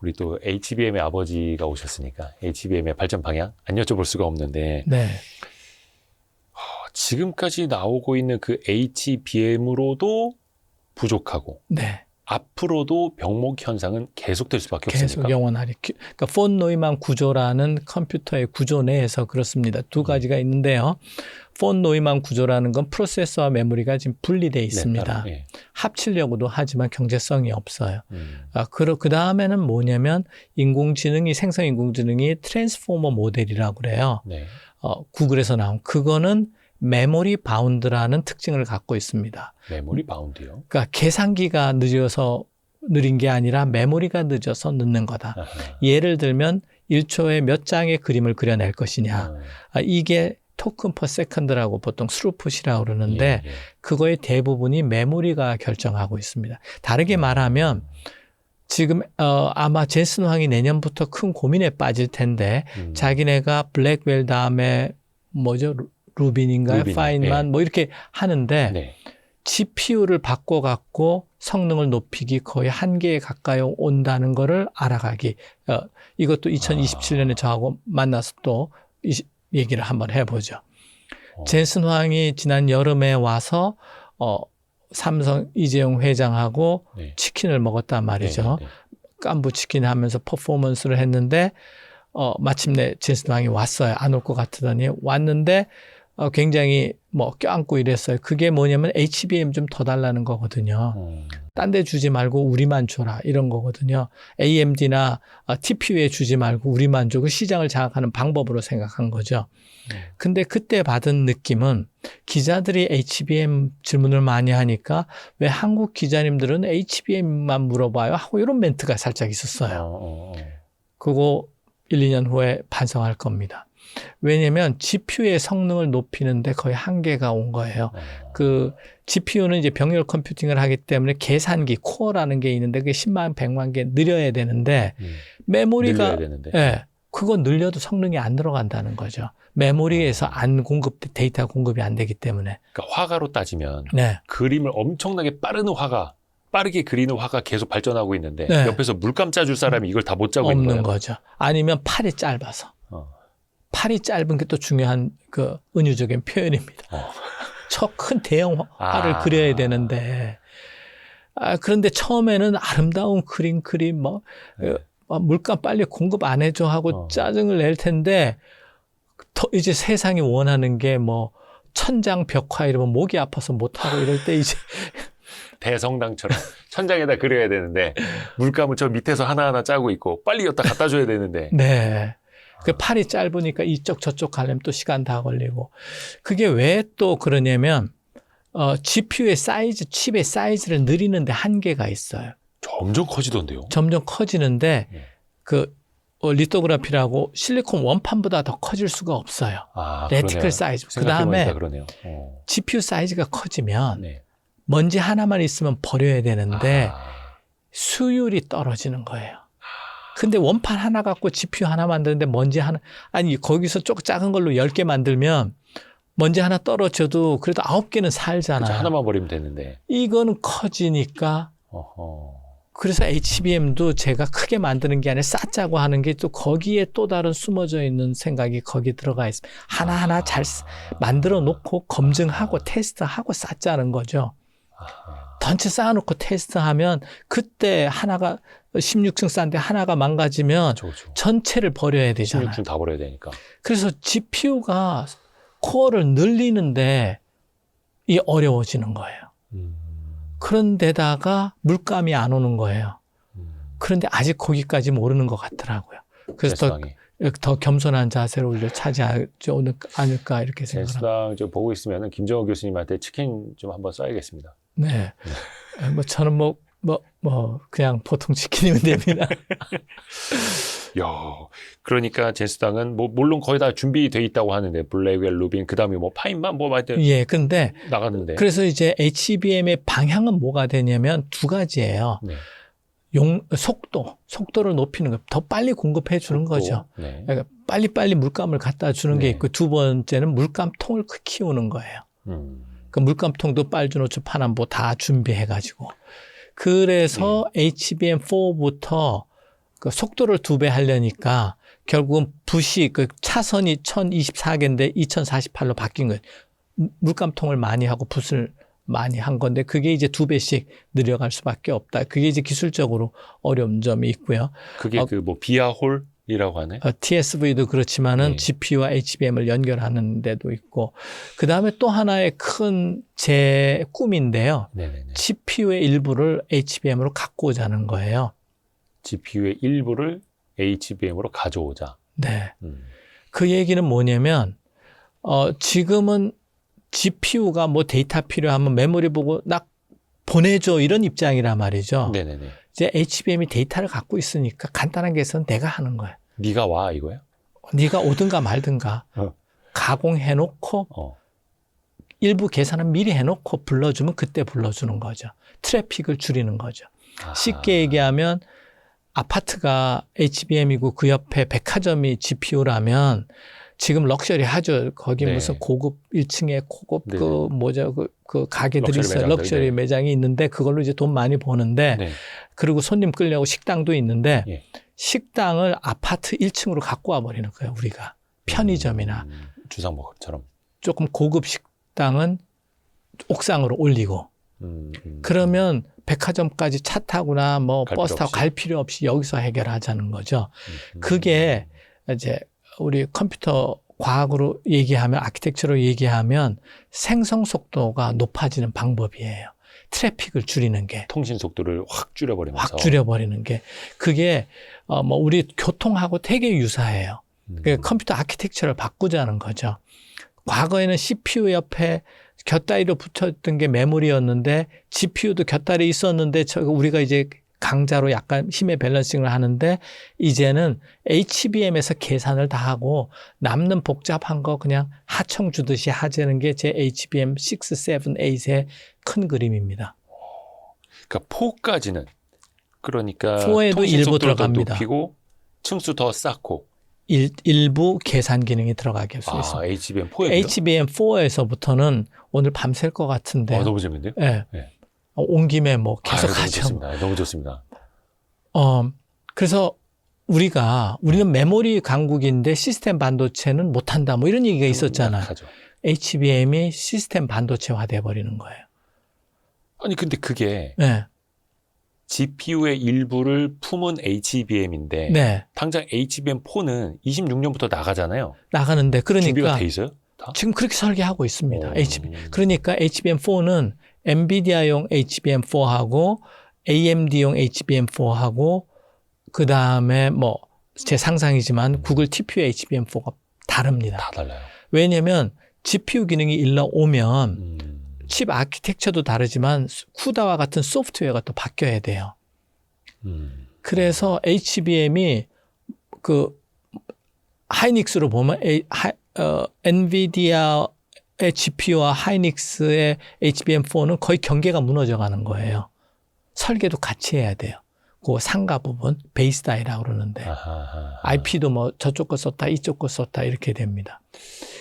우리 또 HBM의 아버지가 오셨으니까 HBM의 발전 방향 안 여쭤볼 수가 없는데 네. 지금까지 나오고 있는 그 HBM으로도 부족하고 네. 앞으로도 병목 현상은 계속될 수밖에 계속 없습니까? 영원하리. 그러니까 폰 노이만 구조라는 컴퓨터의 구조 내에서 그렇습니다. 두 가지가 있는데요. 폰 노이만 구조라는 건 프로세서와 메모리가 지금 분리되어 있습니다. 네, 합치려고도 하지만 경제성이 없어요. 그 다음에는 뭐냐면 생성 인공지능이 트랜스포머 모델이라고 그래요. 네. 구글에서 나온 그거는 메모리 바운드라는 특징을 갖고 있습니다. 메모리 바운드요? 그러니까 계산기가 늦어서 느린 게 아니라 메모리가 늦어서 늦는 거다. 아하. 예를 들면 1초에 몇 장의 그림을 그려낼 것이냐. 이게 토큰 퍼 세컨드라고 보통 스루풋이라고 그러는데 예. 그거의 대부분이 메모리가 결정하고 있습니다. 다르게 말하면 지금 아마 젠슨 황이 내년부터 큰 고민에 빠질 텐데 자기네가 블랙웰 다음에 뭐죠? 루빈인가요? 파인만 예. 뭐 이렇게 하는데 네. GPU를 바꿔갖고 성능을 높이기 거의 한계에 가까이 온다는 거를 알아가기. 이것도 2027년에 저하고 만나서 또 얘기를 한번 해보죠. 젠슨 황이 지난 여름에 와서 삼성 이재용 회장하고 네. 치킨을 먹었단 말이죠. 네. 깐부 치킨 하면서 퍼포먼스를 했는데 마침내 젠슨 황이 왔어요. 안 올 것 같더니 왔는데 굉장히 뭐 껴안고 이랬어요. 그게 뭐냐면 HBM 좀 더 달라는 거거든요. 딴 데 주지 말고 우리만 줘라 이런 거거든요. AMD나 TPU에 주지 말고 우리만 주고 시장을 장악하는 방법으로 생각한 거죠. 근데 그때 받은 느낌은 기자들이 HBM 질문을 많이 하니까 왜 한국 기자님들은 HBM만 물어봐요 하고 이런 멘트가 살짝 있었어요. 그거 1, 2년 후에 반성할 겁니다. 왜냐면 GPU의 성능을 높이는데 거의 한계가 온 거예요. 그 GPU는 이제 병렬 컴퓨팅을 하기 때문에 계산기 코어라는 게 있는데 그게 10만, 100만 개 늘려야 되는데 메모리가 예, 그거 늘려도 성능이 안 들어간다는 거죠. 메모리에서 데이터 공급이 안 되기 때문에. 그러니까 화가로 따지면 네. 그림을 엄청나게 빠르게 그리는 화가 계속 발전하고 있는데 네. 옆에서 물감 짜줄 사람이 이걸 다 못 짜고 있는 없는 거예요. 거죠. 아니면 팔이 짧아서. 팔이 짧은 게 또 중요한 그 은유적인 표현입니다. 저 큰 대형 화를 그려야 되는데 그런데 처음에는 아름다운 그림 물감 빨리 공급 안 해줘 하고 짜증을 낼 텐데 이제 세상이 원하는 게 뭐 천장 벽화 이러면 목이 아파서 못하고 이럴 때 이제 대성당처럼 천장에다 그려야 되는데 물감을 저 밑에서 하나하나 짜고 있고 빨리 여기다 갖다 줘야 되는데 네. 그 팔이 짧으니까 이쪽 저쪽 가려면 또 시간 다 걸리고. 그게 왜 또 그러냐면 GPU의 사이즈, 칩의 사이즈를 늘리는데 한계가 있어요. 점점 커지던데요. 점점 커지는데 그 리토그래피라고 실리콘 원판보다 더 커질 수가 없어요. 레티클 사이즈. 그다음에 GPU 사이즈가 커지면 먼지 하나만 있으면 버려야 되는데 수율이 떨어지는 거예요. 근데 원판 하나 갖고 GPU 하나 만드는데 먼지 하나, 거기서 조금 작은 걸로 10개 만들면 먼지 하나 떨어져도 그래도 9개는 살잖아요. 그렇죠. 하나만 버리면 되는데. 이거는 커지니까. 그래서 HBM도 제가 크게 만드는 게 아니라 싸짜고 하는 게 또 거기에 또 다른 숨어져 있는 생각이 거기 들어가 있습니다. 하나하나 잘 만들어 놓고 검증하고 테스트하고 싸짜는 거죠. 전체 쌓아놓고 테스트하면 그때 하나가 16층 싼데 하나가 망가지면 전체를 버려야 되잖아요. 16층 다 버려야 되니까. 그래서 GPU가 코어를 늘리는데 이 어려워지는 거예요. 그런데다가 물감이 안 오는 거예요. 그런데 아직 거기까지 모르는 것 같더라고요. 그래서 더 겸손한 자세로 오히려 차지하지 않을까 이렇게 생각합니다. 젠스당 보고 있으면 김정호 교수님한테 치킨 좀 한번 쏴야겠습니다. 네. 저는 그냥 보통 치킨이면 됩니다. 야, 그러니까 젠스당은 물론 거의 다 준비돼 있다고 하는데 블랙웰, 루빈, 그다음에 파인만 예, 근데 나가는데. 그래서 이제 HBM의 방향은 뭐가 되냐면 두 가지예요. 네. 속도를 높이는 거, 더 빨리 공급해 주는 거죠. 네. 그러니까 빨리빨리 물감을 갖다 주는 게 있고 두 번째는 물감통을 키우는 거예요. 그 물감통도 빨주노초 파남보 다 준비해가지고. 그래서 HBM4부터 그 속도를 2배 하려니까 결국은 붓이 그 차선이 1024개인데 2048로 바뀐 거예요. 물감통을 많이 하고 붓을 많이 한 건데 그게 이제 2배씩 늘어갈 수밖에 없다. 그게 이제 기술적으로 어려운 점이 있고요. 그게 그 뭐 비아홀이라고 하네. TSV도 그렇지만은 네. GPU와 HBM을 연결하는 데도 있고 그 다음에 또 하나의 큰 제 꿈인데요. 네네네. GPU의 일부를 HBM으로 갖고 오자는 거예요. GPU의 일부를 HBM으로 가져오자. 네. 그 얘기는 뭐냐면 지금은 GPU가 뭐 데이터 필요하면 메모리 보고 나 보내줘 이런 입장이란 말이죠. 네네네. 이제 HBM이 데이터를 갖고 있으니까 간단한 계산 내가 하는 거예요. 네가 와 이거야? 네가 오든가 말든가 가공해놓고 일부 계산은 미리 해놓고 불러주면 그때 불러주는 거죠. 트래픽을 줄이는 거죠. 아하. 쉽게 얘기하면 아파트가 HBM이고 그 옆에 백화점이 GPU라면 지금 럭셔리 하죠. 거기 네. 무슨 고급 1층에 고급 네. 그 가게들이 럭셔리 있어요. 매장들, 럭셔리 네. 매장이 있는데 그걸로 이제 돈 많이 버는데 네. 그리고 손님 끌려고 식당도 있는데 예. 식당을 아파트 1층으로 갖고 와 버리는 거예요. 우리가 편의점이나 주상복합처럼. 조금 고급 식당은 옥상으로 올리고 그러면 백화점까지 차 타거나 뭐 갈 버스 필요 타고 없이. 갈 필요 없이 여기서 해결하자는 거죠. 그게 이제 우리 컴퓨터 과학으로 얘기하면 아키텍처로 얘기하면 생성 속도가 높아지는 방법이에요. 트래픽을 줄이는 게. 통신 속도를 확 줄여버리면서. 확 줄여버리는 게. 그게 뭐 우리 교통하고 되게 유사해요. 컴퓨터 아키텍처를 바꾸자는 거죠. 과거에는 CPU 옆에 곁다리로 붙였던 게 메모리였는데 GPU도 곁다리 있었는데 우리가 이제 강자로 약간 힘의 밸런싱을 하는데 이제는 HBM에서 계산을 다 하고 남는 복잡한 거 그냥 하청 주듯이 하자는 게 제 HBM 6, 7, 8의 큰 그림입니다. 그러니까 4까지는 그러니까 4에도 통신 일부 속도를 더 들어갑니다. 높이고 층수 더 쌓고. 일부 계산 기능이 들어가게 할 수 있습니다. HBM4에요? HBM4에서부터는 오늘 밤샐 것 같은데. 너무 재밌는데요? 네. 네. 온 김에 뭐 계속 너무 하죠. 좋습니다. 너무 좋습니다. 그래서 우리는 메모리 강국인데 시스템 반도체는 못한다. 뭐 이런 얘기가 있었잖아요. 약하죠. HBM이 시스템 반도체화 돼버리는 거예요. 아니 근데 그게 네. GPU의 일부를 품은 HBM인데 네. 당장 HBM4는 26년부터 나가잖아요. 나가는데 준비가 그러니까 돼 있어요? 다? 지금 그렇게 설계하고 있습니다. 오. 그러니까 HBM4는 엔비디아용 HBM4하고 AMD용 HBM4하고 그 다음에 뭐 제 상상이지만 구글 TPU HBM4가 다릅니다. 다 달라요. 왜냐하면 GPU 기능이 일러오면 칩 아키텍처도 다르지만 쿠다와 같은 소프트웨어가 또 바뀌어야 돼요. 그래서 HBM이 그 하이닉스로 보면 엔비디아의 GPU와 하이닉스의 HBM4는 거의 경계가 무너져 가는 거예요. 설계도 같이 해야 돼요. 그 상가 부분, 베이스 다이라고 그러는데 IP도 뭐 저쪽 거 썼다, 이쪽 거 썼다 이렇게 됩니다.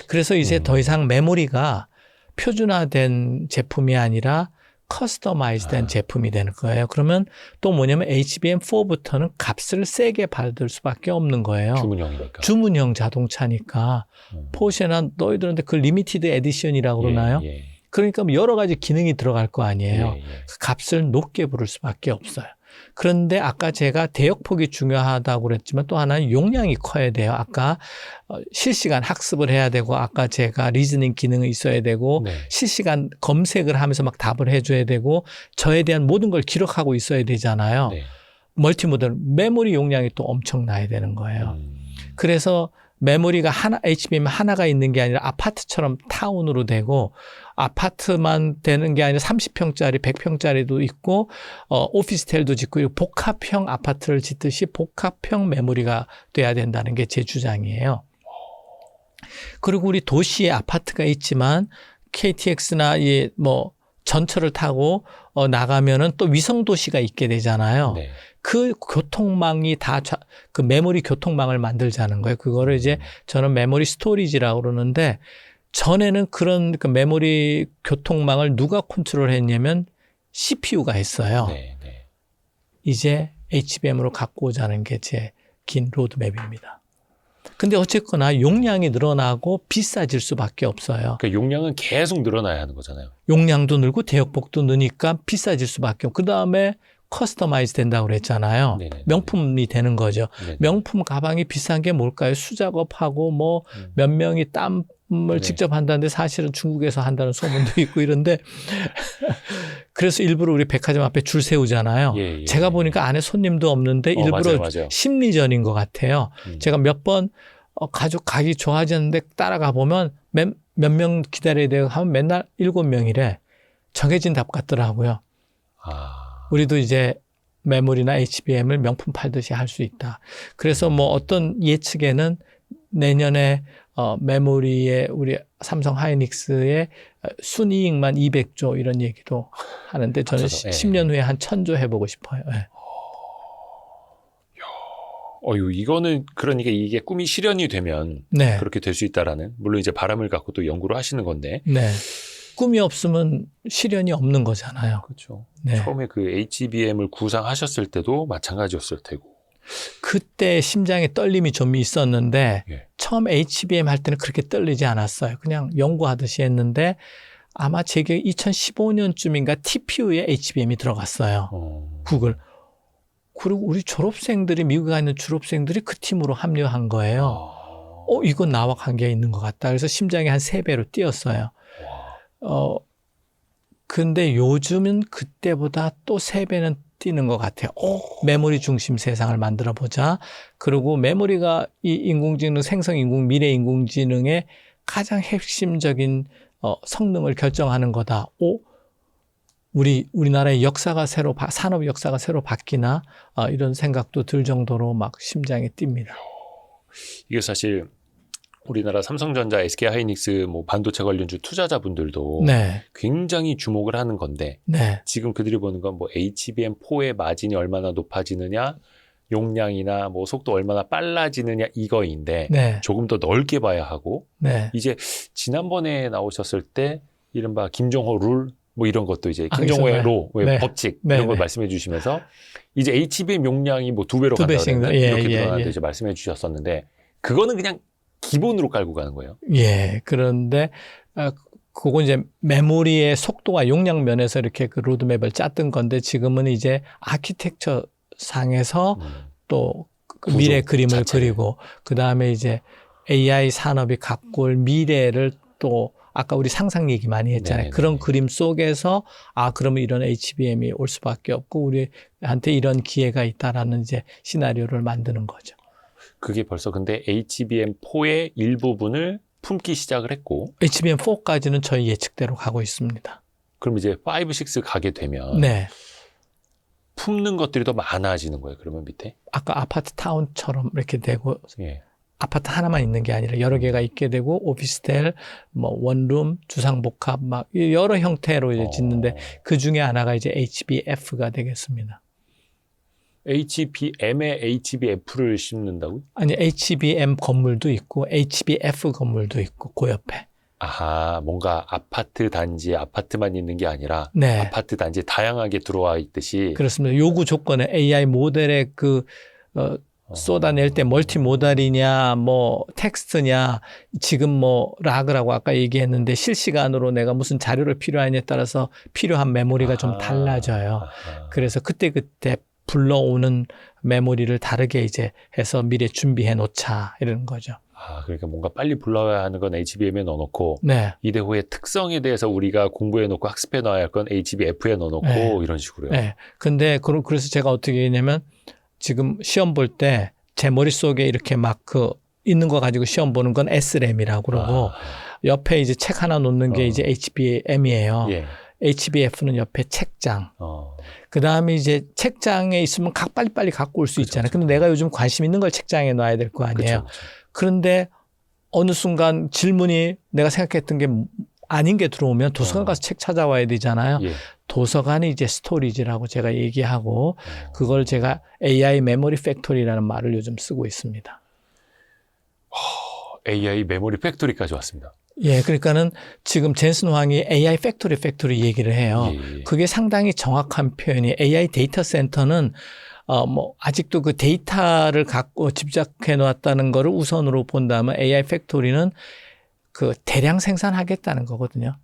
그래서 이제 더 이상 메모리가 표준화된 제품이 아니라 커스터마이즈된 제품이 되는 거예요. 그러면 또 뭐냐면 HBM4부터는 값을 세게 받을 수밖에 없는 거예요. 주문형이니까. 주문형 자동차니까 포르쉐나 너희들한테 그 리미티드 에디션이라고 그러나요? 예. 그러니까 여러 가지 기능이 들어갈 거 아니에요. 예. 그 값을 높게 부를 수밖에 없어요. 그런데 아까 제가 대역폭이 중요하다고 그랬지만 또 하나는 용량이 커야 돼요. 아까 실시간 학습을 해야 되고 아까 제가 리즈닝 기능이 있어야 되고 네. 실시간 검색을 하면서 막 답을 해줘야 되고 저에 대한 모든 걸 기록하고 있어야 되잖아요. 네. 멀티모델 메모리 용량이 또 엄청나야 되는 거예요. 그래서 메모리가 HBM 하나가 있는 게 아니라 아파트처럼 타운으로 되고 아파트만 되는 게 아니라 30평짜리, 100평짜리도 있고 오피스텔도 짓고 이렇게 복합형 아파트를 짓듯이 복합형 메모리가 돼야 된다는 게 제 주장이에요. 그리고 우리 도시에 아파트가 있지만 KTX나 뭐 전철을 타고 나가면은 또 위성 도시가 있게 되잖아요. 네. 그 교통망이 다 그 메모리 교통망을 만들자는 거예요. 그거를 이제 저는 메모리 스토리지라고 그러는데 전에는 그런 그 메모리 교통망을 누가 컨트롤했냐면 CPU가 했어요. 네. 이제 HBM으로 갖고 오자는 게 제 긴 로드맵입니다. 근데 어쨌거나 용량이 늘어나고 비싸질 수밖에 없어요. 그러니까 용량은 계속 늘어나야 하는 거잖아요. 용량도 늘고 대역폭도 느니까 비싸질 수밖에 없고 그다음에 커스터마이즈 된다고 그랬잖아요. 네네네. 명품이 되는 거죠. 네네. 명품 가방이 비싼 게 뭘까요? 수작업하고 뭐 몇 명이 땀을 네. 직접 한다는데 사실은 중국에서 한다는 소문도 있고 이런데 그래서 일부러 우리 백화점 앞에 줄 세우잖아요. 예, 예. 제가 보니까 안에 손님도 없는데 일부러 맞아요. 심리전인 것 같아요. 제가 몇 번 가족 가기 좋아하지 않는데 따라가 보면 몇 명 기다려야 돼요 하면 맨날 7명이래. 정해진 답 같더라고요. 우리도 이제 메모리나 HBM을 명품 팔듯이 할 수 있다. 그래서 뭐 어떤 예측에는 내년에 메모리의 우리 삼성 하이닉스의 순이익만 200조 이런 얘기도 하는데 저는 합쳐서, 10년 후에 한 1000조 해보고 싶어요. 예. 이거는 그러니까 이게 꿈이 실현이 되면 네. 그렇게 될 수 있다라는, 물론 이제 바람을 갖고 또 연구를 하시는 건데. 네. 꿈이 없으면 실현이 없는 거잖아요. 그렇죠. 네. 처음에 그 HBM을 구상하셨을 때도 마찬가지였을 테고. 그때 심장에 떨림이 좀 있었는데 예. 처음 HBM 할 때는 그렇게 떨리지 않았어요. 그냥 연구하듯이 했는데 아마 제 기억에 2015년쯤인가 TPU에 HBM이 들어갔어요. 구글. 그리고 우리 졸업생들이 미국에 가 있는 졸업생들이 그 팀으로 합류한 거예요. 이건 나와 관계가 있는 것 같다. 그래서 심장이 한 3배로 뛰었어요. 근데 요즘은 그때보다 또 3배는 뛰는 것 같아요. 메모리 중심 세상을 만들어 보자. 그리고 메모리가 이 인공지능, 생성인공, 미래 인공지능의 가장 핵심적인 성능을 결정하는 거다. 우리나라의 역사가 산업 역사가 새로 바뀌나 이런 생각도 들 정도로 막 심장이 뜁니다. 이게 사실 우리나라 삼성전자, SK하이닉스 뭐 반도체 관련주 투자자분들도 네. 굉장히 주목을 하는 건데 네. 지금 그들이 보는 건 뭐 HBM4의 마진이 얼마나 높아지느냐, 용량이나 뭐 속도 얼마나 빨라지느냐 이거인데 네. 조금 더 넓게 봐야 하고 네. 이제 지난번에 나오셨을 때 이른바 김정호 룰 뭐 이런 것도 이제 그래서 김정호의 로, 네. 법칙 네. 이런 걸 네. 말씀해 주시면서 이제 HBM 용량이 뭐 2배로 두 간다 배씩 그랬나? 예, 이렇게 예, 늘어나는데 예. 이제 말씀해 주셨었는데 그거는 그냥 기본으로 깔고 가는 거예요. 예. 그런데 그건 이제 메모리의 속도와 용량 면에서 이렇게 그 로드맵을 짰던 건데 지금은 이제 아키텍처 상에서 또 그 미래 그림을 자체를. 그리고 그다음에 이제 AI 산업이 갖고 올 미래를 또 아까 우리 상상 얘기 많이 했잖아요. 네네네. 그런 그림 속에서 그러면 이런 HBM이 올 수밖에 없고 우리한테 이런 기회가 있다라는 이제 시나리오를 만드는 거죠. 그게 벌써 근데 HBM4의 일부분을 품기 시작을 했고 HBM4까지는 저희 예측대로 가고 있습니다. 그럼 이제 5, 6 가게 되면 네. 품는 것들이 더 많아지는 거예요. 그러면 밑에? 아까 아파트 타운처럼 이렇게 되고 예. 아파트 하나만 있는 게 아니라 여러 개가 있게 되고 오피스텔, 뭐 원룸, 주상복합 막 여러 형태로 이제 짓는데 그 중에 하나가 이제 HBF가 되겠습니다. HBM에 HBF를 심는다고요? 아니 HBM 건물도 있고 HBF 건물도 있고 그 옆에. 아하, 뭔가 아파트 단지에 아파트만 있는 게 아니라 네. 아파트 단지에 다양하게 들어와 있듯이 그렇습니다. 요구 조건에 AI 모델의 쏟아낼 때 멀티모달이냐 뭐 텍스트냐 지금 뭐 라그라고 아까 얘기했는데 실시간으로 내가 무슨 자료를 필요하냐에 따라서 필요한 메모리가 좀 달라져요. 그래서 그때그때 불러오는 메모리를 다르게 이제 해서 미래 준비해 놓자 이러는 거죠. 그러니까 뭔가 빨리 불러야 하는 건 HBM에 넣어놓고 네. 이대호의 특성에 대해서 우리가 공부해놓고 학습해 놔야 할 건 HBF에 넣어놓고 네. 이런 식으로요. 네. 근데 그래서 제가 어떻게 했냐면 지금 시험 볼 때 제 머릿속에 이렇게 막 있는 거 가지고 시험 보는 건 SRAM이라고 그러고 옆에 이제 책 하나 놓는 게 이제 HBM이에요. 예. HBF는 옆에 책장. 그 다음에 이제 책장에 있으면 빨리빨리 갖고 올 수 있잖아요. 근데 내가 요즘 관심 있는 걸 책장에 놔야 될 거 아니에요. 그쵸. 그런데 어느 순간 질문이 내가 생각했던 게 아닌 게 들어오면 도서관 가서 책 찾아와야 되잖아요. 예. 도서관이 이제 스토리지라고 제가 얘기하고 그걸 제가 AI 메모리 팩토리라는 말을 요즘 쓰고 있습니다. AI 메모리 팩토리까지 왔습니다. 예, 그러니까는 지금 젠슨 황이 AI 팩토리 얘기를 해요. 예. 그게 상당히 정확한 표현이 AI 데이터 센터는 뭐 아직도 그 데이터를 갖고 집약해 놓았다는 거를 우선으로 본다면 AI 팩토리는 그 대량 생산하겠다는 거거든요.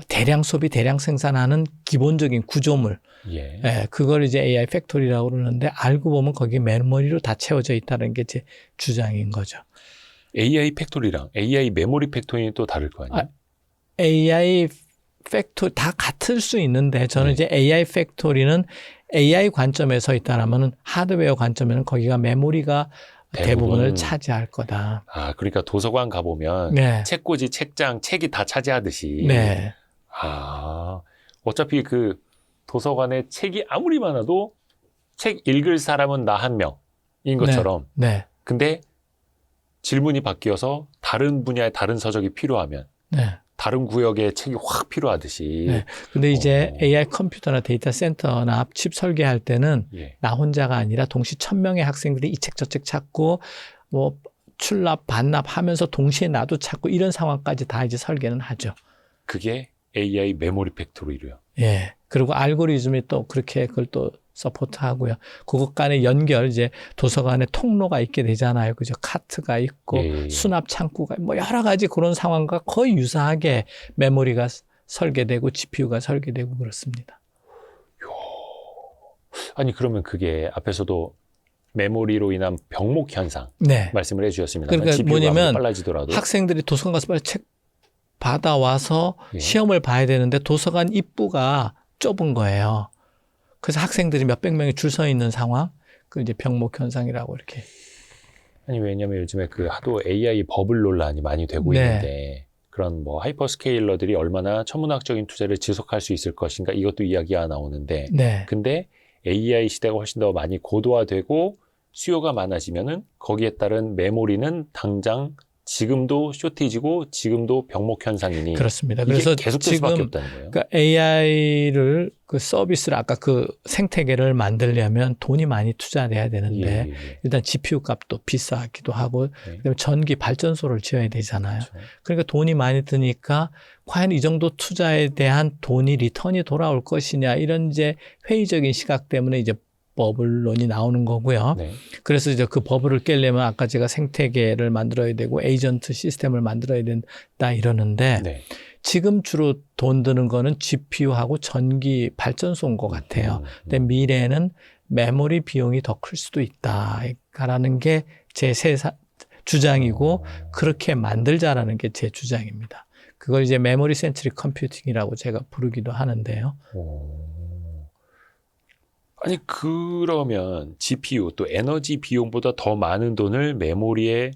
대량 소비, 대량 생산하는 기본적인 구조물. 예. 예, 그걸 이제 AI 팩토리라고 그러는데 알고 보면 거기 메모리로 다 채워져 있다는 게 제 주장인 거죠. AI 팩토리랑 AI 메모리 팩토리는 또 다를 거 아니에요? AI 팩토리 다 같을 수 있는데 저는 네. 이제 AI 팩토리는 AI 관점에 서 있다라면은 하드웨어 관점에는 거기가 메모리가 대부분을 차지할 거다. 아, 그러니까 도서관 가보면 네. 책꽂이, 책장, 책이 다 차지하듯이. 네. 아, 어차피 그 도서관에 책이 아무리 많아도 책 읽을 사람은 나 한 명인 것처럼. 네. 근데 질문이 바뀌어서 다른 분야의 다른 서적이 필요하면 네. 다른 구역의 책이 확 필요하듯이. 네. 근데 이제 어. AI 컴퓨터나 데이터 센터나 칩 설계할 때는 예. 나 혼자가 아니라 동시 1000명의 학생들이 이 책 저 책 찾고 뭐 출납 반납 하면서 동시에 나도 찾고 이런 상황까지 다 이제 설계는 하죠. 그게 AI 메모리 팩토리로요. 예. 그리고 알고리즘이 또 그렇게 그걸 또 서포트 하고요. 그것 간의 연결, 이제 도서관에 통로가 있게 되잖아요. 그죠? 카트가 있고, 예. 수납 창구가, 뭐 여러 가지 그런 상황과 거의 유사하게 메모리가 설계되고, GPU가 설계되고 그렇습니다. 아니, 그러면 그게 앞에서도 메모리로 인한 병목 현상 네. 말씀을 해주셨습니다. 그러니까 GPU가 뭐냐면 빨라지더라도. 학생들이 도서관 가서 빨리 책 받아와서 예. 시험을 봐야 되는데 도서관 입구가 좁은 거예요. 그래서 학생들이 몇백 명이 줄 서 있는 상황, 그 이제 병목 현상이라고 이렇게. 아니, 왜냐면 요즘에 그 하도 AI 버블 논란이 많이 되고 네. 있는데 그런 뭐 하이퍼스케일러들이 얼마나 천문학적인 투자를 지속할 수 있을 것인가 이것도 이야기가 나오는데 네. 근데 AI 시대가 훨씬 더 많이 고도화되고 수요가 많아지면은 거기에 따른 메모리는 당장 지금도 쇼티지고 지금도 병목 현상이니 그렇습니다. 이게 그래서 계속될 수밖에 지금 없다는 거예요. 그러니까 AI를 그 서비스를 아까 그 생태계를 만들려면 돈이 많이 투자돼야 되는데 예, 예. 일단 GPU 값도 비싸기도 하고 네. 그다음에 전기 발전소를 지어야 되잖아요. 그렇죠. 그러니까 돈이 많이 드니까 과연 이 정도 투자에 대한 돈이 리턴이 돌아올 것이냐 이런 이제 회의적인 시각 때문에 이제 버블론이 나오는 거고요. 네. 그래서 이제 그 버블을 깨려면 아까 제가 생태계를 만들어야 되고 에이전트 시스템을 만들어야 된다 이러는데 네. 지금 주로 돈 드는 거는 GPU하고 전기 발전소인 것 같아요. 근데 미래에는 메모리 비용이 더 클 수도 있다라는 게 제 주장이고 그렇게 만들자라는 게 제 주장입니다. 그걸 이제 메모리 센트릭 컴퓨팅이라고 제가 부르기도 하는데요. 아니 그러면 GPU 또 에너지 비용보다 더 많은 돈을 메모리에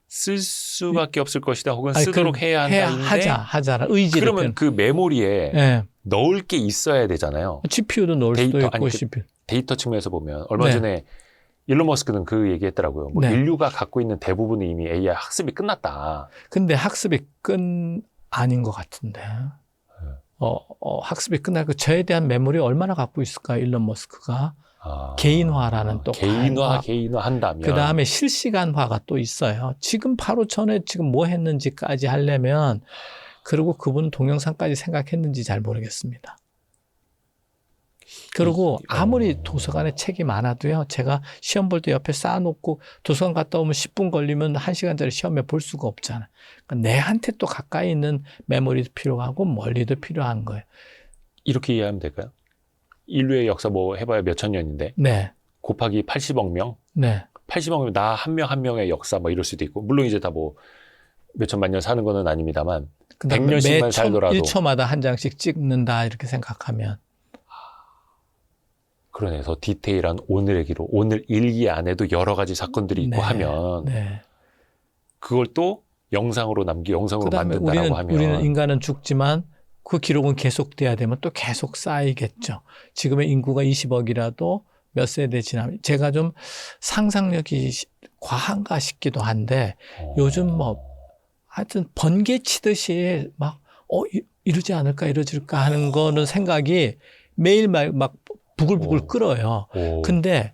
쓸 수밖에 없을 것이다 혹은 아니, 쓰도록 해야 한다는데 하자라 의지를 그러면 그 메모리에 예. 넣을 게 있어야 되잖아요. GPU도 넣을 수도 데이터, 있고 아니, CPU. 데이터 측면에서 보면 얼마 네. 전에 일론 머스크는 그 얘기했더라고요. 뭐 네. 인류가 갖고 있는 대부분은 이미 AI 학습이 끝났다. 근데 학습이 아닌 것 같은데. 학습이 끝나고 저에 대한 메모리 얼마나 갖고 있을까 일론 머스크가. 개인화라는 또 개인화 한다면 그 다음에 실시간화가 또 있어요. 지금 바로 전에 지금 뭐 했는지까지 하려면 그리고 그분 동영상까지 생각했는지 잘 모르겠습니다. 그리고 아무리 도서관에 책이 많아도요. 제가 시험 볼 때 옆에 쌓아놓고 도서관 갔다 오면 10분 걸리면 1시간짜리 시험에 볼 수가 없잖아요. 그러니까 내한테 또 가까이 있는 메모리도 필요하고 멀리도 필요한 거예요. 이렇게 이해하면 될까요? 인류의 역사 뭐 해봐야 몇천 년인데 네. 곱하기 80억 명? 네. 80억 명 나 한 명 한 명의 역사 뭐 이럴 수도 있고 물론 이제 다 뭐 몇천만 년 사는 거는 아닙니다만 100년씩만 살더라도 1초마다 한 장씩 찍는다 이렇게 생각하면 그러네. 더 디테일한 오늘의 기록, 오늘 일기 안에도 여러 가지 사건들이 있고 네. 하면 네. 그걸 또 영상으로 영상으로 그다음에 만든다라고 하면 우리는 인간은 죽지만 그 기록은 계속돼야 되면 또 계속 쌓이겠죠. 지금의 인구가 20억이라도 몇 세대 지나면 제가 좀 상상력이 과한가 싶기도 한데 요즘 뭐 하여튼 번개 치듯이 막 이러지 않을까 이러질까 하는 거는 생각이 매일 막 부글부글 끓어요. 근데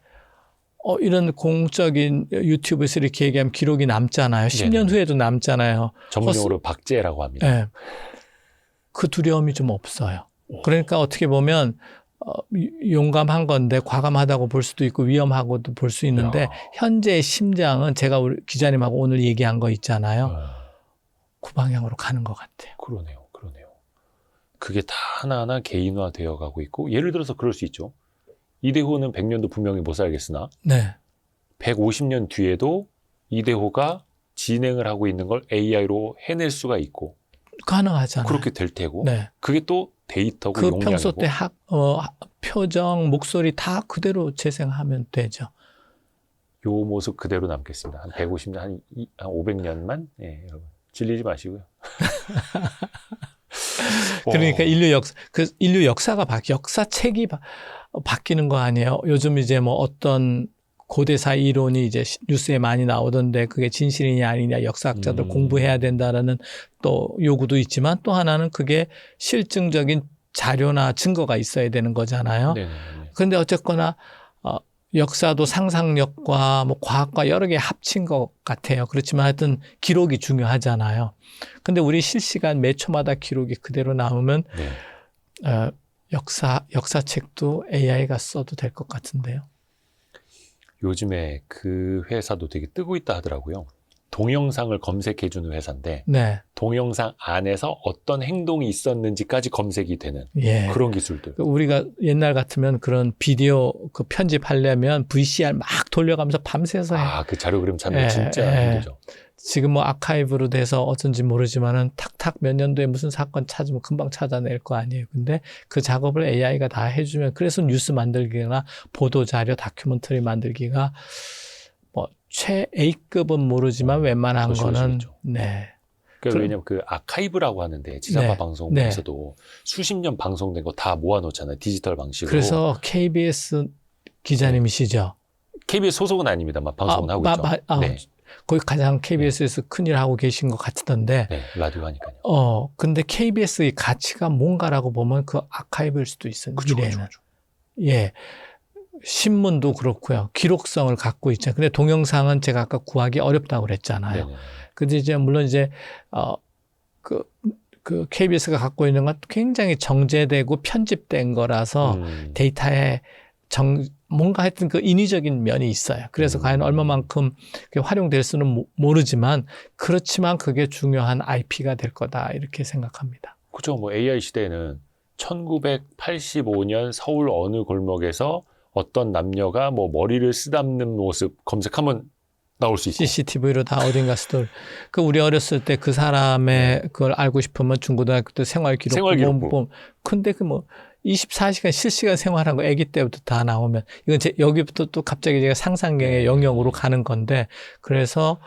이런 공적인 유튜브에서 이렇게 얘기하면 기록이 남잖아요. 10년 후에도 남잖아요. 전문용어로 박제라고 합니다. 네. 그 두려움이 좀 없어요. 그러니까 어떻게 보면 용감한 건데 과감하다고 볼 수도 있고 위험하고도 볼 수 있는데 야. 현재의 심장은 제가 우리 기자님하고 오늘 얘기한 거 있잖아요. 그 방향으로 가는 것 같아요. 그러네요. 그게 다 하나하나 개인화되어 가고 있고 예를 들어서 그럴 수 있죠. 이대호는 100년도 분명히 못 살겠으나 네. 150년 뒤에도 이대호가 진행을 하고 있는 걸 AI로 해낼 수가 있고 가능하잖아요. 그렇게 될 테고 네. 그게 또 데이터고 그 용량이고 평소 때 표정, 목소리 다 그대로 재생하면 되죠. 요 모습 그대로 남겠습니다. 한 150년, 한 500년만 예, 여러분 질리지 마시고요. 그러니까 인류 역사가 역사책이 바뀌는 거 아니에요. 요즘 이제 뭐 어떤 고대사 이론이 이제 뉴스에 많이 나오던데 그게 진실이냐 아니냐 역사학자들 공부해야 된다라는 또 요구도 있지만 또 하나는 그게 실증적인 자료나 증거가 있어야 되는 거잖아요. 네네네. 그런데 어쨌거나 역사도 상상력과 뭐 과학과 여러 개 합친 것 같아요. 그렇지만 하여튼 기록이 중요하잖아요. 근데 우리 실시간 매 초마다 기록이 그대로 나오면 네. 역사책도 AI가 써도 될 것 같은데요. 요즘에 그 회사도 되게 뜨고 있다 하더라고요. 동영상을 검색해주는 회사인데 네. 동영상 안에서 어떤 행동이 있었는지까지 검색이 되는 예. 그런 기술들. 우리가 옛날 같으면 그런 비디오 그 편집하려면 VCR 막 돌려가면서 밤새서 해. 그 자료 그림 찾는 거 진짜 힘들죠. 지금 뭐 아카이브로 돼서 어쩐지 모르지만은 탁탁 몇 년도에 무슨 사건 찾으면 금방 찾아낼 거 아니에요. 근데 그 작업을 AI가 다 해주면 그래서 뉴스 만들기나 보도 자료 다큐멘터리 만들기가 뭐 최A급은 모르지만 웬만한 거는 쉬워지겠죠. 네. 그러니까 왜냐면 그 아카이브라고 하는데 지상파 네. 방송에서도 수십 년 방송된 거 다 모아놓잖아요. 디지털 방식으로. 그래서 KBS 기자님이시죠? KBS 소속은 아닙니다만 방송은 하고 있죠. 네. 거기 가장 KBS에서 큰일 하고 계신 것 같던데. 네, 라디오 하니까요. 근데 KBS의 가치가 뭔가라고 보면 그 아카이브일 수도 있어요. 미래에는. 예. 신문도 그렇고요. 기록성을 갖고 있죠. 근데 동영상은 제가 아까 구하기 어렵다고 그랬잖아요. 네네. 근데 이제 물론 이제 그 KBS가 갖고 있는 건 굉장히 정제되고 편집된 거라서 데이터에 뭔가 하여튼 그 인위적인 면이 있어요. 그래서 과연 얼마만큼 활용될 수는 모르지만 그렇지만 그게 중요한 IP가 될 거다 이렇게 생각합니다. 그렇죠. 뭐 AI 시대에는 1985년 서울 어느 골목에서 어떤 남녀가 뭐 머리를 쓰다듬는 모습 검색하면 나올 수 있고. CCTV로 다 어딘가 스토리. 그 우리 어렸을 때 그 사람의 그걸 알고 싶으면 중고등학교 때 생활기록. 근데 그 뭐 24시간 실시간 생활한 거 아기 때부터 다 나오면 이건 여기부터 또 갑자기 제가 상상력의 영역으로 가는 건데 그래서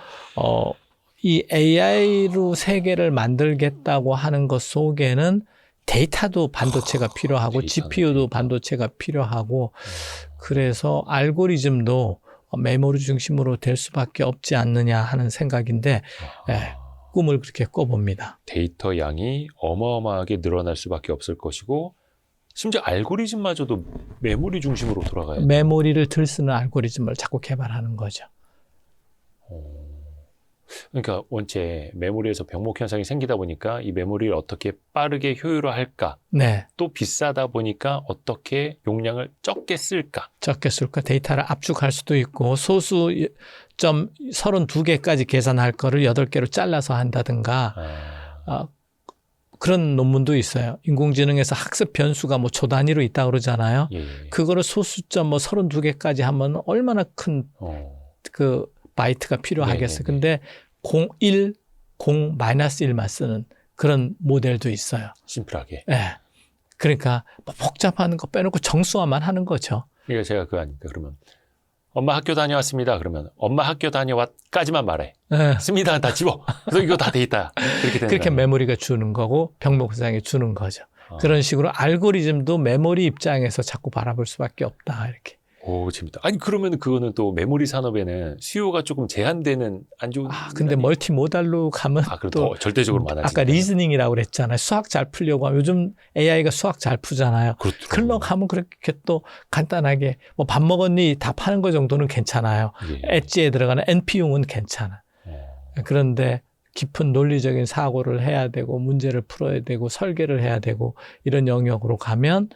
이 AI로 세계를 만들겠다고 하는 것 속에는 데이터도 반도체가 필요하고 GPU도 반도체가 필요하고 그래서 알고리즘도 메모리 중심으로 될 수밖에 없지 않느냐 하는 생각인데 꿈을 그렇게 꿔봅니다. 데이터 양이 어마어마하게 늘어날 수밖에 없을 것이고 심지어 알고리즘마저도 메모리 중심으로 돌아가요. 메모리를 들쓰는 알고리즘을 자꾸 개발하는 거죠. 그러니까 원체 메모리에서 병목 현상이 생기다 보니까 이 메모리를 어떻게 빠르게 효율화할까? 네. 또 비싸다 보니까 어떻게 용량을 적게 쓸까? 적게 쓸까? 데이터를 압축할 수도 있고 소수점 32개까지 계산할 거를 8개로 잘라서 한다든가 그런 논문도 있어요. 인공지능에서 학습 변수가 뭐 초 단위로 있다고 그러잖아요. 예. 그거를 소수점 뭐 32개까지 하면 얼마나 큰 그 바이트가 필요하겠어요. 근데 0, 0-1만 쓰는 그런 모델도 있어요. 심플하게. 네. 그러니까 뭐 복잡한 거 빼놓고 정수화만 하는 거죠. 그러니까 제가 그거 아닙니까? 그러면 엄마 학교 다녀왔습니다. 그러면 엄마 학교 다녀왔까지만 말해. 네. 씁니다. 다 집어. 그래서 이거 다 데이터야. 그렇게 메모리가 주는 거고 병목상에 주는 거죠. 그런 식으로 알고리즘도 메모리 입장에서 자꾸 바라볼 수밖에 없다. 이렇게. 오, 재밌다. 아니, 그러면 그거는 또 메모리 산업에는 수요가 조금 제한되는 안 좋은. 근데 멀티모달로 가면 또 더 절대적으로 많아지죠. 아까 리즈닝이라고 그랬잖아요. 수학 잘 풀려고 하면 요즘 AI가 수학 잘 풀잖아요. 그렇죠. 글로 가면 그렇게 또 간단하게 뭐 밥 먹었니 답하는 거 정도는 괜찮아요. 엣지에 들어가는 NP용은 괜찮아. 그런데 깊은 논리적인 사고를 해야 되고 문제를 풀어야 되고 설계를 해야 되고 이런 영역으로 가면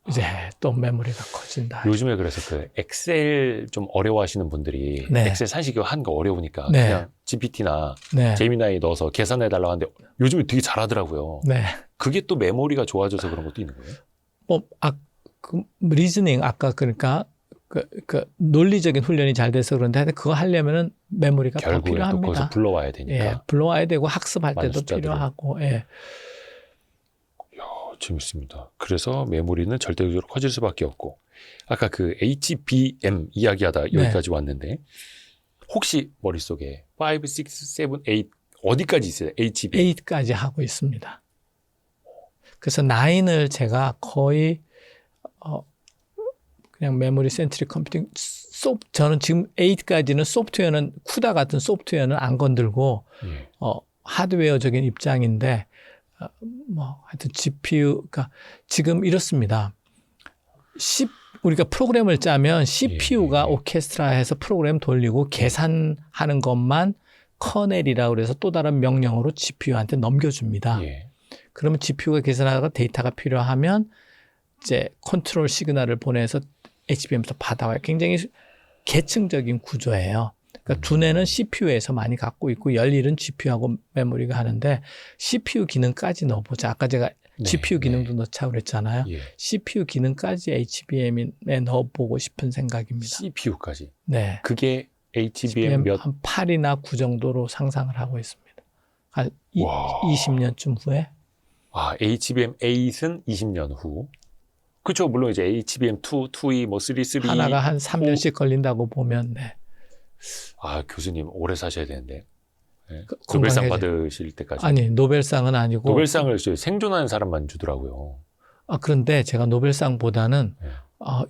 이제 또 메모리가 커진다. 요즘에 그래서 그 엑셀 좀 어려워하시는 분들이 네. 엑셀 산식이 하는 거 어려우니까 네. 그냥 GPT나 네. 제미나이 넣어서 계산해달라고 하는데 요즘에 되게 잘하더라고요. 네. 그게 또 메모리가 좋아져서 그런 것도 있는 거예요? 뭐, 그 리즈닝 아까 그러니까 그 논리적인 훈련이 잘 돼서 그런데 그거 하려면은 메모리가 더 결국에 또 필요합니다. 거기서 불러와야 되니까. 예, 불러와야 되고 학습할 많은 때도 숫자들을. 필요하고. 예. 재밌습니다. 그래서 메모리는 절대적으로 커질 수밖에 없고 아까 그 HBM 이야기하다 여기까지 왔는데 혹시 머릿속에 5, 6, 7, 8 어디까지 있어요? HBM? 8까지 하고 있습니다. 그래서 9을 제가 거의 그냥 메모리 센트릭 컴퓨팅 저는 지금 8까지는 소프트웨어는 쿠다 같은 소프트웨어는 안 건들고 예. 하드웨어적인 입장인데 뭐 하여튼 GPU 그러니까 지금 이렇습니다. 우리가 프로그램을 짜면 CPU가 오케스트라해서 프로그램 돌리고 계산하는 것만 커넬이라고 그래서 또 다른 명령으로 GPU한테 넘겨줍니다. 예. 그러면 GPU가 계산하다가 데이터가 필요하면 이제 컨트롤 시그널을 보내서 HBM에서 받아와요. 굉장히 계층적인 구조예요. 그러니까 두뇌는 CPU에서 많이 갖고 있고 열일은 GPU하고 메모리가 하는데 CPU 기능까지 넣어보자. 아까 제가 GPU 기능도 넣자고 그랬잖아요. 예. CPU 기능까지 HBM에 넣어보고 싶은 생각입니다. CPU까지. 네. 그게 HBM 몇? 한 8이나 9 정도로 상상을 하고 있습니다. 한 20년쯤 후에. 아, HBM8은 20년 후. 그렇죠. 물론 이제 HBM2, 2E, 뭐 3, 3. 하나가 한 3년씩 걸린다고 보면, 네. 아, 교수님 오래 사셔야 되는데. 네. 그 노벨상 건강해져. 받으실 때까지. 아니, 노벨상은 아니고. 노벨상을 생존하는 사람만 주더라고요. 그런데 제가 노벨상보다는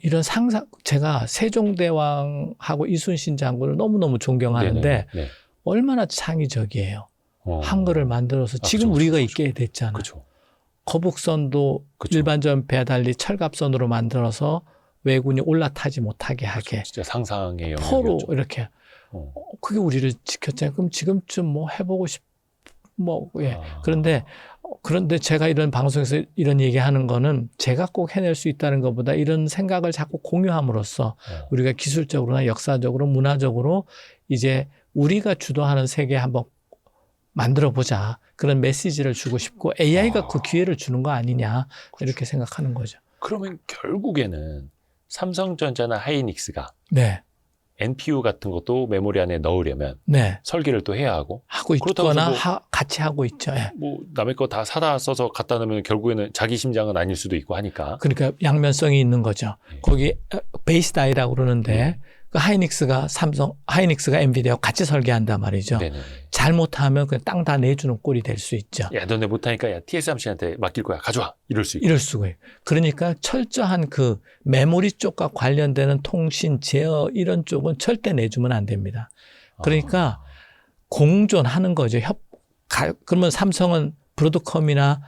이런 상상, 제가 세종대왕하고 이순신 장군을 너무너무 존경하는데 네. 얼마나 창의적이에요. 한글을 만들어서 지금 그쵸, 우리가 그쵸, 있게 됐잖아요. 그렇죠. 거북선도 그쵸. 일반전 배와 달리 철갑선으로 만들어서 왜군이 올라타지 못하게 하게. 진짜 상상의 포로 영역이었죠. 이렇게. 그게 우리를 지켰잖아요. 그럼 지금쯤 뭐 해보고 예. 그런데 제가 이런 방송에서 이런 얘기하는 거는 제가 꼭 해낼 수 있다는 것보다 이런 생각을 자꾸 공유함으로써 우리가 기술적으로나 역사적으로 문화적으로 이제 우리가 주도하는 세계 한번 만들어 보자. 그런 메시지를 주고 싶고 AI가 그 기회를 주는 거 아니냐 이렇게 생각하는 거죠. 그러면 결국에는 삼성전자나 하이닉스가 네. NPU 같은 것도 메모리 안에 넣으려면 네. 설계를 또 해야 하고 있거나 같이 하고 있죠. 예. 뭐 남의 거 다 사다 써서 갖다 놓으면 결국에는 자기 심장은 아닐 수도 있고 하니까. 그러니까 양면성이 있는 거죠. 거기 베이스 다이라고 그러는데 그 하이닉스가 엔비디아하고 같이 설계한단 말이죠. 네네. 잘못하면 그냥 땅 다 내주는 꼴이 될 수 있죠. 야, 너네 못하니까 야, TSMC한테 맡길 거야. 가져와. 이럴 수 있고. 이럴 수가 있고. 그러니까 철저한 그 메모리 쪽과 관련되는 통신, 제어 이런 쪽은 절대 내주면 안 됩니다. 그러니까 공존하는 거죠. 그러면 삼성은 브로드컴이나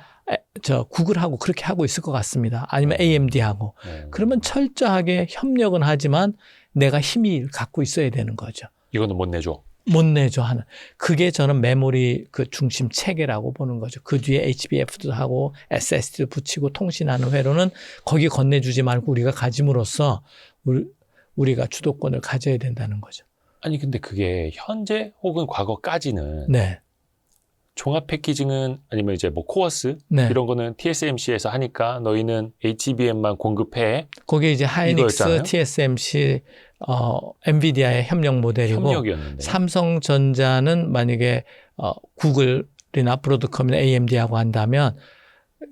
구글하고 그렇게 하고 있을 것 같습니다. 아니면 AMD하고. 그러면 철저하게 협력은 하지만 내가 힘이 갖고 있어야 되는 거죠. 이거는 못 내줘. 못 내줘 하는. 그게 저는 메모리 그 중심 체계라고 보는 거죠. 그 뒤에 HBF도 하고 SSD도 붙이고 통신하는 회로는 거기 건네주지 말고 우리가 가짐으로써 우리가 주도권을 가져야 된다는 거죠. 아니 근데 그게 현재 혹은 과거까지는 네. 종합 패키징은 아니면 이제 뭐 코어스 네. 이런 거는 TSMC에서 하니까 너희는 HBM만 공급해. 그게 이제 하이닉스, 이거였잖아요? TSMC, 엔비디아의 협력 모델이고 협력이었는데. 삼성전자는 만약에 구글이나 브로드컴이나 AMD하고 한다면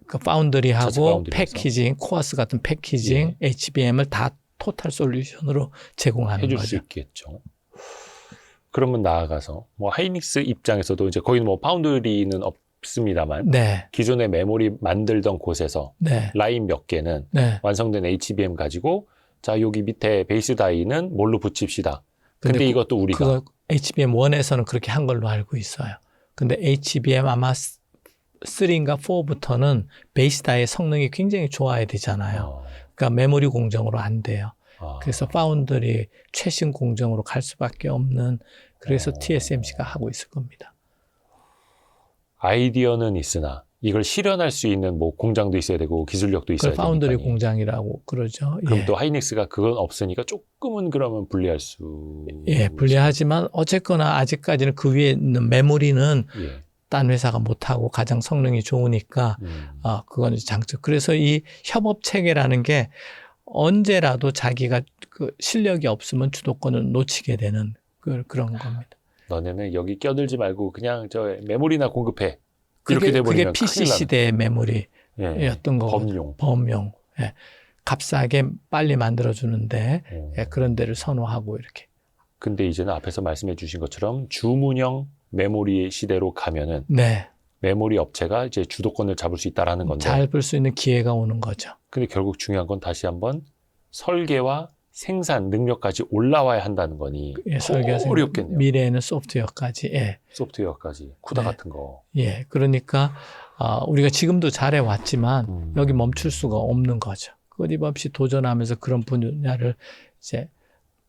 그 파운드리하고 패키징, 코어스 같은 패키징, HBM을 다 토탈 솔루션으로 제공하는 해줄 거죠. 수 있겠죠. 그러면 나아가서 뭐 하이닉스 입장에서도 이제 거기는 뭐 파운드리는 없습니다만 네. 기존의 메모리 만들던 곳에서 네. 라인 몇 개는 네. 완성된 HBM 가지고 자 여기 밑에 베이스 다이는 뭘로 붙입시다. 근데 이것도 우리가 그거 HBM1에서는 그렇게 한 걸로 알고 있어요. 근데 HBM 아마 3인가 4부터는 베이스 다이의 성능이 굉장히 좋아야 되잖아요. 그러니까 메모리 공정으로 안 돼요. 그래서 파운드리 최신 공정으로 갈 수밖에 없는 그래서 TSMC가 하고 있을 겁니다. 아이디어는 있으나 이걸 실현할 수 있는 뭐 공장도 있어야 되고 기술력도 있어야 그걸 파운드리 되니까. 공장이라고 그러죠. 그럼 예. 또 하이닉스가 그건 없으니까 조금은 그러면 불리할 수. 예, 불리하지만 어쨌거나 아직까지는 그 위에 있는 메모리는 예. 딴 회사가 못하고 가장 성능이 좋으니까 그건 이제 장점. 그래서 이 협업 체계라는 게 언제라도 자기가 그 실력이 없으면 주도권을 놓치게 되는 그런 겁니다. 너네는 여기 껴들지 말고 그냥 저 메모리나 공급해. 이렇게 그게 돼버리면 PC 큰일 나는. 시대의 메모리였던 예. 거거든요. 범용. 예. 값싸게 빨리 만들어주는데 예, 그런 데를 선호하고 이렇게. 근데 이제는 앞에서 말씀해 주신 것처럼 주문형 메모리 시대로 가면은 네. 메모리 업체가 이제 주도권을 잡을 수 있다라는 건데. 잘 볼 수 있는 기회가 오는 거죠. 근데 결국 중요한 건 다시 한번 설계와 생산 능력까지 올라와야 한다는 거니 예, 설계가 어렵겠네요. 미래에는 소프트웨어까지. 예. 소프트웨어까지 쿠다 네. 같은 거. 예. 그러니까 우리가 지금도 잘해 왔지만 여기 멈출 수가 없는 거죠. 끊임없이 도전하면서 그런 분야를 이제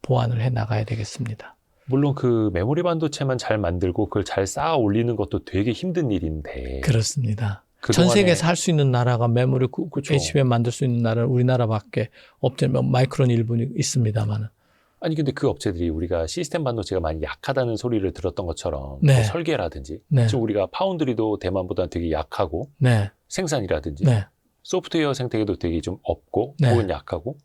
보완을 해 나가야 되겠습니다. 물론 그 메모리 반도체만 잘 만들고 그걸 잘 쌓아 올리는 것도 되게 힘든 일인데. 그렇습니다. 그동안에 전 세계에서 할 수 있는 나라가 메모리 그쵸. HBM 만들 수 있는 나라는 우리나라밖에 없다면 마이크론 일본이 있습니다만은. 아니 근데 그 업체들이 우리가 시스템 반도체가 많이 약하다는 소리를 들었던 것처럼 네. 그 설계라든지 네. 지금 우리가 파운드리도 대만보다는 되게 약하고 네. 생산이라든지 네. 소프트웨어 생태계도 되게 좀 없고 네. 혹은 약하고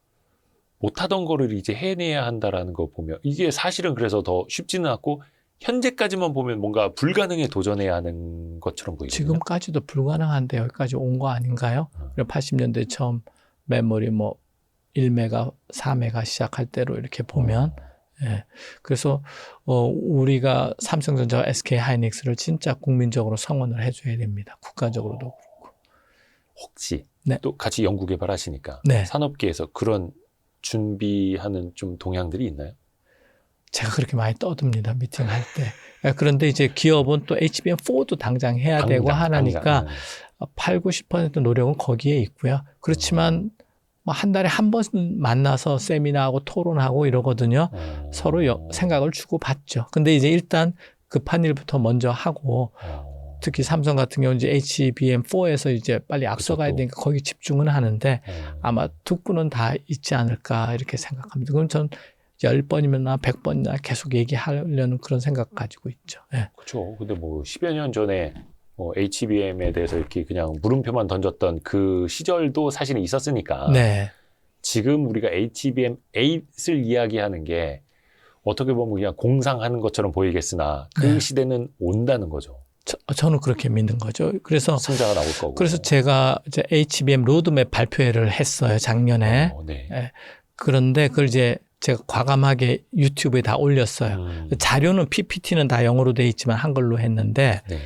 못하던 거를 이제 해내야 한다라는 거 보면 이게 사실은 그래서 더 쉽지는 않고 현재까지만 보면 뭔가 불가능에 도전해야 하는 것처럼 보이거든요. 지금까지도 불가능한데 여기까지 온 거 아닌가요? 80년대 처음 메모리 뭐 1메가, 4메가 시작할 때로 이렇게 보면 예. 그래서 우리가 삼성전자와 SK 하이닉스를 진짜 국민적으로 성원을 해줘야 됩니다. 국가적으로도 그렇고. 혹시 네. 또 같이 연구 개발하시니까 네. 산업계에서 그런 준비하는 좀 동향들이 있나요? 제가 그렇게 많이 떠듭니다. 미팅할 때. 그런데 이제 기업은 또 HBM4도 당장 해야 되고 하니까 8, 90% 노력은 거기에 있고요. 그렇지만 뭐 한 달에 한 번 만나서 세미나하고 토론하고 이러거든요. 서로 생각을 주고받죠. 근데 이제 일단 급한 일부터 먼저 하고 특히 삼성 같은 경우는 이제 HBM4에서 이제 빨리 앞서가야 되니까 거기 집중은 하는데 아마 특구는 다 있지 않을까 이렇게 생각합니다. 그럼 전 10번이면 100번이나 계속 얘기하려는 그런 생각 가지고 있죠. 네. 그렇죠. 근데 뭐 10여 년 전에 HBM에 대해서 이렇게 그냥 물음표만 던졌던 그 시절도 사실은 있었으니까 네. 지금 우리가 HBM8을 이야기하는 게 어떻게 보면 그냥 공상하는 것처럼 보이겠으나 그 네. 시대는 온다는 거죠. 저는 그렇게 믿는 거죠. 그래서 승자가 나올 거고. 그래서 제가 이제 HBM 로드맵 발표회를 했어요, 작년에. 네. 예. 그런데 그걸 이제 제가 과감하게 유튜브에 다 올렸어요. 자료는 PPT는 다 영어로 돼 있지만 한글로 했는데 네.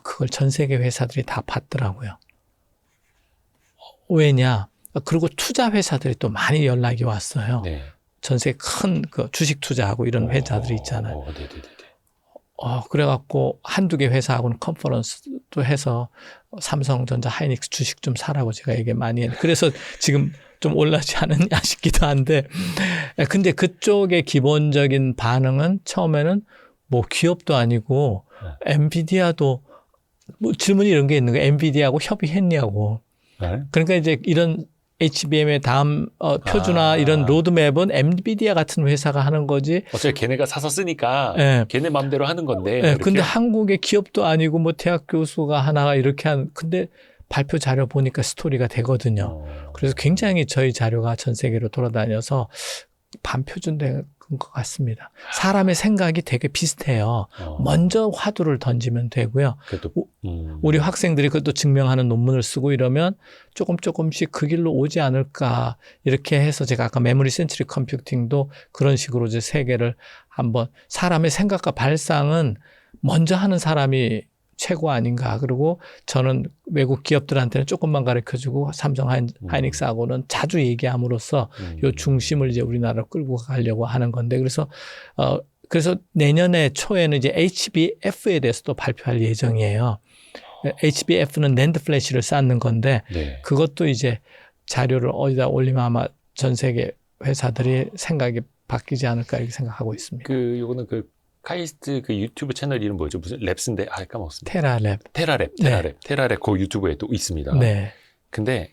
그걸 전 세계 회사들이 다 봤더라고요. 왜냐? 그리고 투자 회사들이 또 많이 연락이 왔어요. 네. 전 세계 큰 그 주식 투자하고 이런 회사들이 있잖아요. 네네네. 그래갖고 한두 개 회사하고는 컨퍼런스도 해서 삼성전자 하이닉스 주식 좀 사라고 제가 얘기 많이 했는데 그래서 지금 좀 올라지 않았냐 싶기도 한데 근데 그쪽의 기본적인 반응은 처음에는 뭐 기업도 아니고 엔비디아도 뭐 질문이 이런 게 있는 거예요. 엔비디아하고 협의했냐고. 네? 그러니까 이제 이런 HBM의 다음 표준화 이런 로드맵은 엔비디아 같은 회사가 하는 거지. 어차피 걔네가 사서 쓰니까 네. 걔네 마음대로 하는 건데. 네, 근데 한국의 기업도 아니고 뭐 대학 교수가 하나가 이렇게 근데 발표 자료 보니까 스토리가 되거든요. 그래서 굉장히 저희 자료가 전 세계로 돌아다녀서 반표준된 것 같습니다. 사람의 생각이 되게 비슷해요. 먼저 화두를 던지면 되고요. 우리 학생들이 그것도 증명하는 논문을 쓰고 이러면 조금씩 그 길로 오지 않을까 이렇게 해서 제가 아까 메모리 센트릭 컴퓨팅도 그런 식으로 이제 세계를 한번 사람의 생각과 발상은 먼저 하는 사람이 최고 아닌가. 그리고 저는 외국 기업들한테는 조금만 가르쳐주고 삼성 하이닉스하고는 자주 얘기함으로써 요 중심을 이제 우리나라로 끌고 가려고 하는 건데 그래서 내년에 초에는 이제 HBF에 대해서도 발표할 예정이에요. HBF는 낸드 플래시를 쌓는 건데 네. 그것도 이제 자료를 어디다 올리면 아마 전 세계 회사들이 생각이 바뀌지 않을까 이렇게 생각하고 있습니다. 요거는 카이스트 그 유튜브 채널 이름 뭐죠? 무슨 랩스인데 까먹었습니다. 테라랩. 테라랩 그 유튜브에 또 있습니다. 네. 근데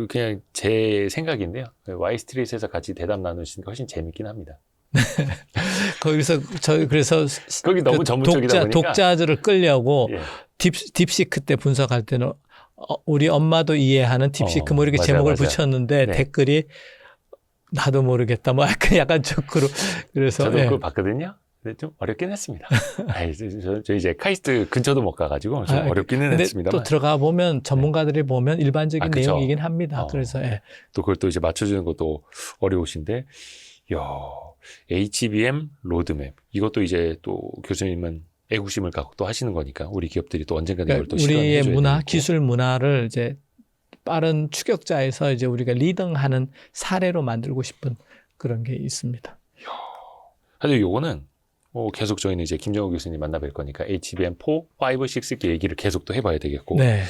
그냥 제 생각인데요. 와이스트리트에서 같이 대답 나누시는 게 훨씬 재밌긴 합니다. 거기서 그래서 거기 너무 전문적이다 보니까 독자들을 끌려고 예. 딥시크 때 분석할 때는 우리 엄마도 이해하는 딥시크 뭐 이렇게 맞아요, 제목을 맞아요. 붙였는데 네. 댓글이 나도 모르겠다 뭐 약간 조크로 그래서 저도 예. 그거 봤거든요. 근데 좀 어렵긴 했습니다. 저 이제 카이스트 근처도 못 가가지고 좀 어렵기는 근데 했습니다만. 또 들어가 보면 전문가들이 보면 일반적인 그쵸. 내용이긴 합니다. 그래서 예. 또 그걸 또 이제 맞춰주는 것도 어려우신데, HBM 로드맵. 이것도 이제 또 교수님은 애국심을 갖고 또 하시는 거니까 우리 기업들이 또 언젠가 이걸 또 실현해 우리의 줘야 문화, 되고. 기술 문화를 이제 빠른 추격자에서 이제 우리가 리딩하는 사례로 만들고 싶은 그런 게 있습니다. 하여튼 요거는 계속 저희는 이제 김정우 교수님 만나 뵐 거니까 HBM4, 5, 6 얘기를 계속 또 해봐야 되겠고. 네.